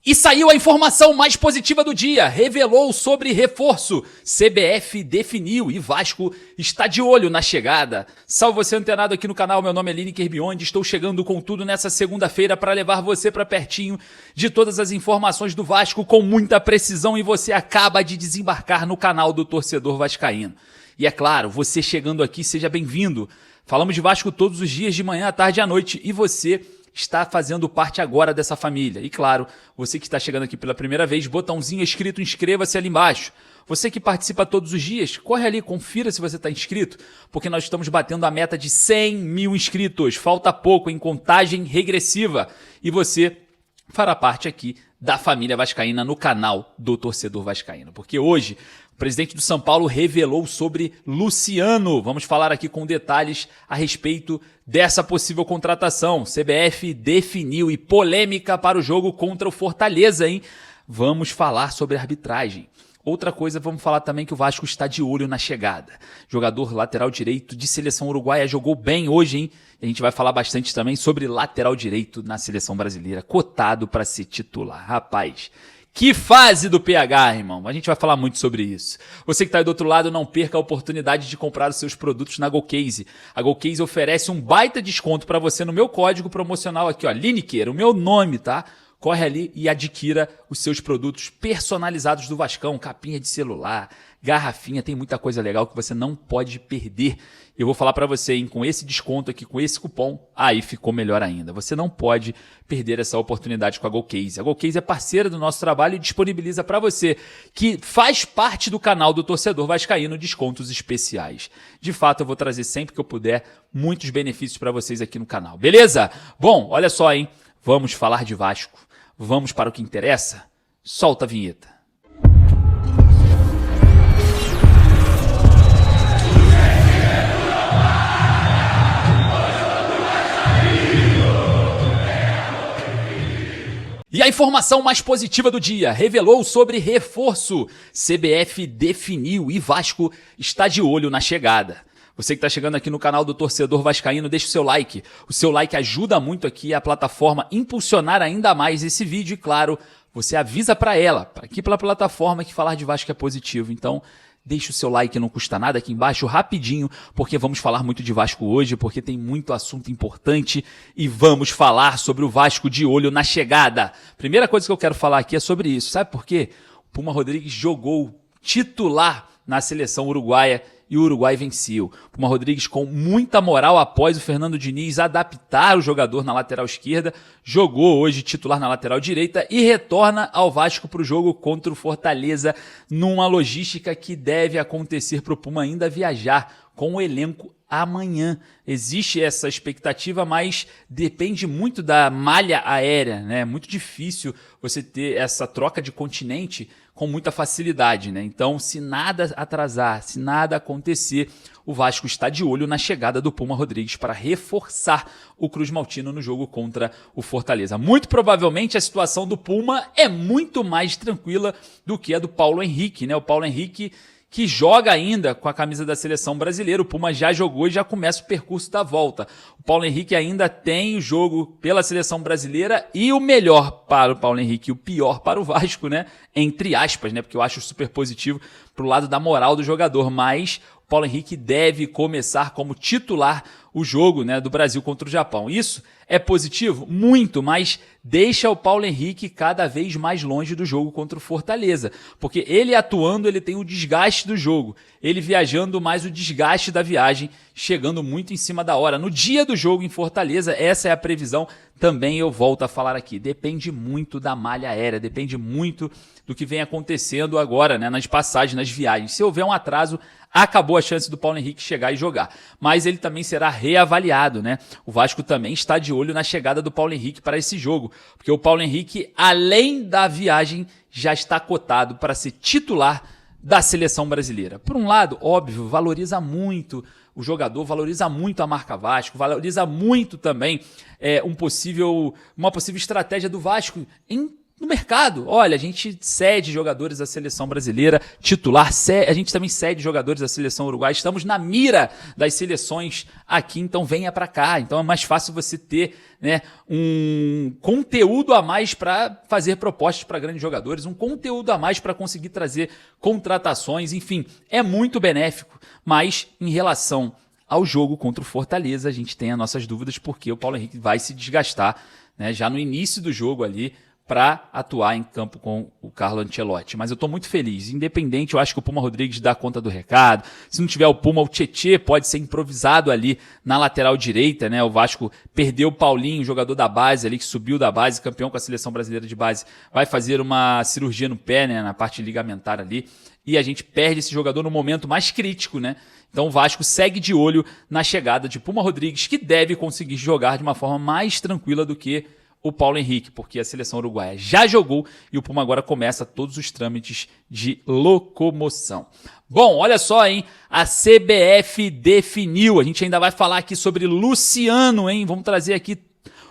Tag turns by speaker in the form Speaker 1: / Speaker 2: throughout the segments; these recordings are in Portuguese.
Speaker 1: E saiu a informação mais positiva do dia, revelou sobre reforço, CBF definiu e Vasco está de olho na chegada. Salve você antenado aqui no canal, meu nome é Lineker Beyond, estou chegando com tudo nessa segunda-feira para levar você para pertinho de todas as informações do Vasco com muita precisão e você acaba de desembarcar no canal do Torcedor Vascaíno. E é claro, você chegando aqui, seja bem-vindo. Falamos de Vasco todos os dias, de manhã, à tarde e à noite, e você está fazendo parte agora dessa família. E claro, você que está chegando aqui pela primeira vez, botãozinho escrito, inscreva-se ali embaixo. Você que participa todos os dias, corre ali, confira se você está inscrito, porque nós estamos batendo a meta de 100 mil inscritos. Falta pouco, em contagem regressiva. E você fará parte aqui da família vascaína no canal do Torcedor Vascaíno. Porque hoje o presidente do São Paulo revelou sobre Luciano. Vamos falar aqui com detalhes a respeito dessa possível contratação. CBF definiu e polêmica para o jogo contra o Fortaleza, hein? Vamos falar sobre arbitragem. Outra coisa, vamos falar também que o Vasco está de olho na chegada. Jogador lateral direito de seleção uruguaia jogou bem hoje, hein? A gente vai falar bastante também sobre lateral direito na seleção brasileira, cotado para ser titular. Rapaz, que fase do PH, irmão. A gente vai falar muito sobre isso. Você que está aí do outro lado, não perca a oportunidade de comprar os seus produtos na GoCase. A GoCase oferece um baita desconto para você no meu código promocional aqui, ó, Lineker, o meu nome, tá? Corre ali e adquira os seus produtos personalizados do Vascão, capinha de celular, garrafinha, tem muita coisa legal que você não pode perder. Eu vou falar para você, hein, com esse desconto aqui, com esse cupom, aí ficou melhor ainda. Você não pode perder essa oportunidade com a GoCase. A GoCase é parceira do nosso trabalho e disponibiliza para você, que faz parte do canal do Torcedor Vascaíno, descontos especiais. De fato, eu vou trazer sempre que eu puder muitos benefícios para vocês aqui no canal, beleza? Bom, olha só, hein, vamos falar de Vasco. Vamos para o que interessa? Solta a vinheta. E a informação mais positiva do dia, revelou sobre reforço. CBF definiu e Vasco está de olho na chegada. Você que está chegando aqui no canal do Torcedor Vascaíno, deixa o seu like. O seu like ajuda muito aqui a plataforma impulsionar ainda mais esse vídeo. E claro, você avisa para ela, aqui pela plataforma, que falar de Vasco é positivo. Então, deixa o seu like, não custa nada aqui embaixo, rapidinho, porque vamos falar muito de Vasco hoje, porque tem muito assunto importante e vamos falar sobre o Vasco de olho na chegada. Primeira coisa que eu quero falar aqui é sobre isso. Sabe por quê? O Puma Rodrigues jogou titular na seleção uruguaia e o Uruguai venceu. Puma Rodrigues com muita moral após o Fernando Diniz adaptar o jogador na lateral esquerda, jogou hoje titular na lateral direita e retorna ao Vasco para o jogo contra o Fortaleza numa logística que deve acontecer para o Puma ainda viajar com o elenco amanhã. Existe essa expectativa, mas depende muito da malha aérea, né? É muito difícil você ter essa troca de continente com muita facilidade, né? Então, se nada atrasar, se nada acontecer, o Vasco está de olho na chegada do Puma Rodrigues para reforçar o Cruz Maltino no jogo contra o Fortaleza. Muito provavelmente a situação do Puma é muito mais tranquila do que a do Paulo Henrique, né? O Paulo Henrique que joga ainda com a camisa da seleção brasileira. O Puma já jogou e já começa o percurso da volta. O Paulo Henrique ainda tem o jogo pela seleção brasileira e o melhor para o Paulo Henrique e o pior para o Vasco, né? Entre aspas, né? Porque eu acho super positivo pro lado da moral do jogador, mas o Paulo Henrique deve começar como titular o jogo, né, do Brasil contra o Japão. Isso é positivo? Muito, mas deixa o Paulo Henrique cada vez mais longe do jogo contra o Fortaleza. Porque ele atuando, ele tem o desgaste do jogo. Ele viajando, mais o desgaste da viagem, chegando muito em cima da hora. No dia do jogo em Fortaleza, essa é a previsão. Também eu volto a falar aqui. Depende muito da malha aérea, depende muito do que vem acontecendo agora, né, nas passagens, nas viagens. Se houver um atraso, acabou a chance do Paulo Henrique chegar e jogar. Mas ele também será reavaliado, né? O Vasco também está de olho na chegada do Paulo Henrique para esse jogo, porque o Paulo Henrique, além da viagem, já está cotado para ser titular da seleção brasileira. Por um lado, óbvio, valoriza muito o jogador, valoriza muito a marca Vasco, valoriza muito também uma possível estratégia do Vasco em no mercado. Olha, a gente cede jogadores da seleção brasileira titular, a gente também cede jogadores da seleção uruguaia. Estamos na mira das seleções aqui, então venha para cá. Então é mais fácil você ter, né, um conteúdo a mais para fazer propostas para grandes jogadores, um conteúdo a mais para conseguir trazer contratações, enfim, é muito benéfico. Mas em relação ao jogo contra o Fortaleza, a gente tem as nossas dúvidas porque o Paulo Henrique vai se desgastar, né, já no início do jogo ali, para atuar em campo com o Carlo Ancelotti. Mas eu estou muito feliz. Independente, eu acho que o Puma Rodrigues dá conta do recado. Se não tiver o Puma, o Tietê pode ser improvisado ali na lateral direita, né? O Vasco perdeu o Paulinho, jogador da base ali, que subiu da base, campeão com a seleção brasileira de base. Vai fazer uma cirurgia no pé, né? Na parte ligamentar ali. E a gente perde esse jogador no momento mais crítico, né? Então o Vasco segue de olho na chegada de Puma Rodrigues, que deve conseguir jogar de uma forma mais tranquila do que o Paulo Henrique, porque a seleção uruguaia já jogou e o Puma agora começa todos os trâmites de locomoção. Bom, olha só, hein? A CBF definiu. A gente ainda vai falar aqui sobre Luciano, hein? Vamos trazer aqui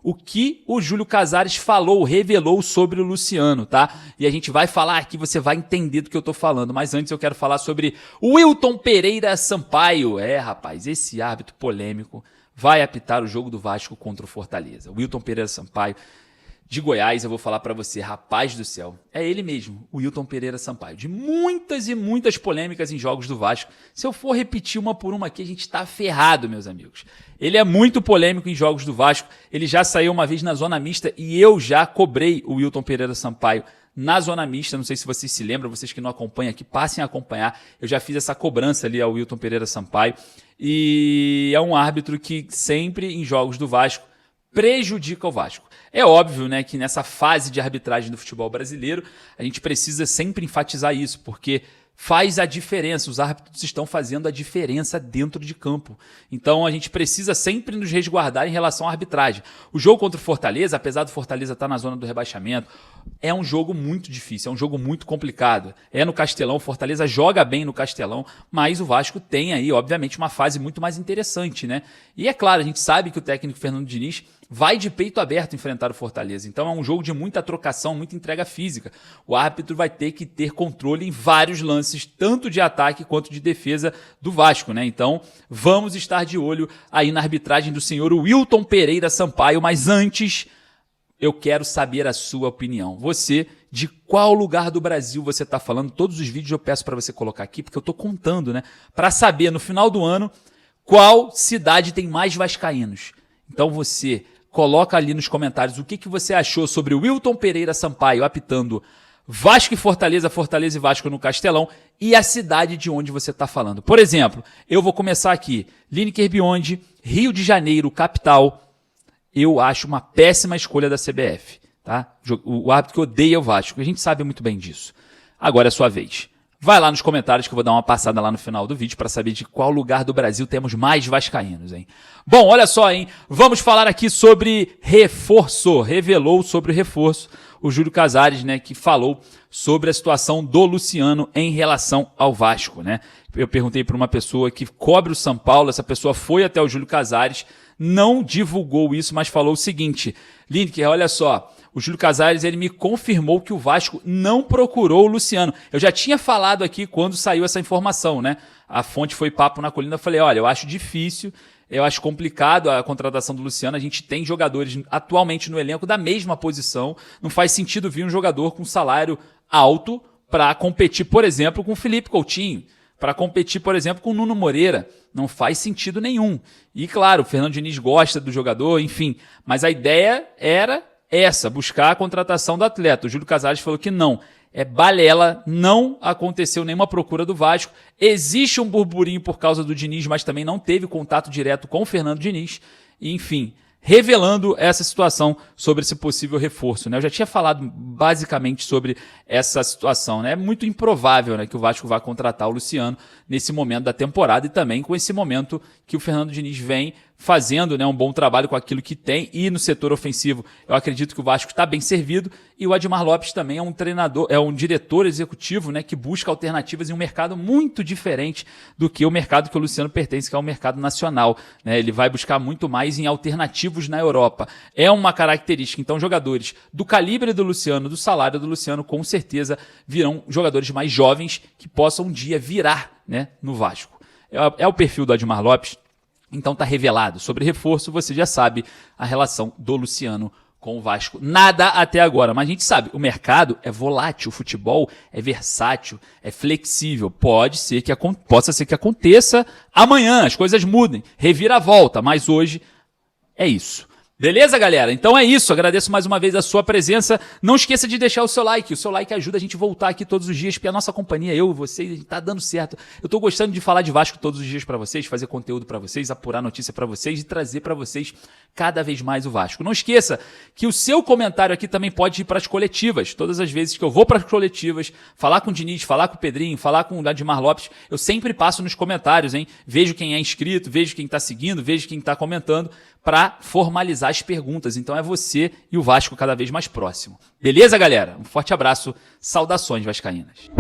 Speaker 1: o que o Júlio Casares falou, revelou sobre o Luciano, tá? E a gente vai falar aqui, você vai entender do que eu tô falando. Mas antes eu quero falar sobre o Wilton Pereira Sampaio. Rapaz, esse árbitro polêmico vai apitar o jogo do Vasco contra o Fortaleza. O Wilton Pereira Sampaio, de Goiás, eu vou falar para você, rapaz do céu, é ele mesmo, o Wilton Pereira Sampaio. De muitas e muitas polêmicas em jogos do Vasco. Se eu for repetir uma por uma aqui, a gente tá ferrado, meus amigos. Ele é muito polêmico em jogos do Vasco. Ele já saiu uma vez na zona mista e eu já cobrei o Wilton Pereira Sampaio na zona mista. Não sei se vocês se lembram, vocês que não acompanham aqui, passem a acompanhar. Eu já fiz essa cobrança ali ao Wilton Pereira Sampaio. E é um árbitro que sempre em jogos do Vasco prejudica o Vasco. É óbvio, né, que nessa fase de arbitragem do futebol brasileiro, a gente precisa sempre enfatizar isso, porque faz a diferença, os árbitros estão fazendo a diferença dentro de campo. Então a gente precisa sempre nos resguardar em relação à arbitragem. O jogo contra o Fortaleza, apesar do Fortaleza estar na zona do rebaixamento, é um jogo muito difícil, é um jogo muito complicado. É no Castelão, o Fortaleza joga bem no Castelão, mas o Vasco tem aí, obviamente, uma fase muito mais interessante, né? E é claro, a gente sabe que o técnico Fernando Diniz vai de peito aberto enfrentar o Fortaleza. Então é um jogo de muita trocação, muita entrega física. O árbitro vai ter que ter controle em vários lances, tanto de ataque quanto de defesa do Vasco, né? Então vamos estar de olho aí na arbitragem do senhor Wilton Pereira Sampaio, mas antes eu quero saber a sua opinião. Você, de qual lugar do Brasil você está falando? Todos os vídeos eu peço para você colocar aqui, porque eu estou contando, né? Para saber no final do ano qual cidade tem mais vascaínos. Então você coloca ali nos comentários o que você achou sobre o Wilton Pereira Sampaio apitando Vasco e Fortaleza, Fortaleza e Vasco no Castelão e a cidade de onde você está falando. Por exemplo, eu vou começar aqui. Lineker Biondi, Rio de Janeiro, capital. Eu acho uma péssima escolha da CBF. Tá? O árbitro que odeia o Vasco. A gente sabe muito bem disso. Agora é a sua vez. Vai lá nos comentários que eu vou dar uma passada lá no final do vídeo para saber de qual lugar do Brasil temos mais vascaínos, hein? Bom, olha só, hein? Vamos falar aqui sobre reforço. Revelou sobre o reforço o Júlio Casares, né, que falou sobre a situação do Luciano em relação ao Vasco, né? Eu perguntei para uma pessoa que cobre o São Paulo, essa pessoa foi até o Júlio Casares, não divulgou isso, mas falou o seguinte: Lineker, olha só, o Júlio Casares, ele me confirmou que o Vasco não procurou o Luciano. Eu já tinha falado aqui quando saiu essa informação, né? A fonte foi Papo na Colina. Eu falei, olha, eu acho difícil, eu acho complicado a contratação do Luciano. A gente tem jogadores atualmente no elenco da mesma posição. Não faz sentido vir um jogador com salário alto para competir, por exemplo, com o Felipe Coutinho, para competir, por exemplo, com o Nuno Moreira. Não faz sentido nenhum. E, claro, o Fernando Diniz gosta do jogador, enfim. Mas a ideia era essa, buscar a contratação do atleta. O Júlio Casares falou que não. É balela, não aconteceu nenhuma procura do Vasco. Existe um burburinho por causa do Diniz, mas também não teve contato direto com o Fernando Diniz. E, enfim, revelando essa situação sobre esse possível reforço, né? Eu já tinha falado basicamente sobre essa situação, né? É muito improvável, né, que o Vasco vá contratar o Luciano nesse momento da temporada e também com esse momento que o Fernando Diniz vem fazendo, né, um bom trabalho com aquilo que tem, e no setor ofensivo eu acredito que o Vasco está bem servido, e o Admar Lopes também é um treinador, é um diretor executivo, né, que busca alternativas em um mercado muito diferente do que o mercado que o Luciano pertence, que é o mercado nacional, né? Ele vai buscar muito mais em alternativos na Europa. É uma característica. Então, jogadores do calibre do Luciano, do salário do Luciano, com certeza virão jogadores mais jovens que possam um dia virar, né, no Vasco. É o perfil do Admar Lopes. Então tá revelado. Sobre reforço, você já sabe a relação do Luciano com o Vasco. Nada até agora, mas a gente sabe, o mercado é volátil, o futebol é versátil, é flexível. Possa ser que aconteça amanhã, as coisas mudem, revira a volta, mas hoje é isso. Beleza, galera? Então é isso. Agradeço mais uma vez a sua presença. Não esqueça de deixar o seu like. O seu like ajuda a gente a voltar aqui todos os dias, porque a nossa companhia, eu e vocês, tá dando certo. Eu tô gostando de falar de Vasco todos os dias para vocês, fazer conteúdo para vocês, apurar notícia para vocês e trazer para vocês cada vez mais o Vasco. Não esqueça que o seu comentário aqui também pode ir para as coletivas. Todas as vezes que eu vou para as coletivas, falar com o Diniz, falar com o Pedrinho, falar com o Admar Lopes, eu sempre passo nos comentários, hein? Vejo quem é inscrito, vejo quem tá seguindo, vejo quem tá comentando, para formalizar as perguntas. Então é você e o Vasco cada vez mais próximo. Beleza, galera? Um forte abraço. Saudações vascaínas.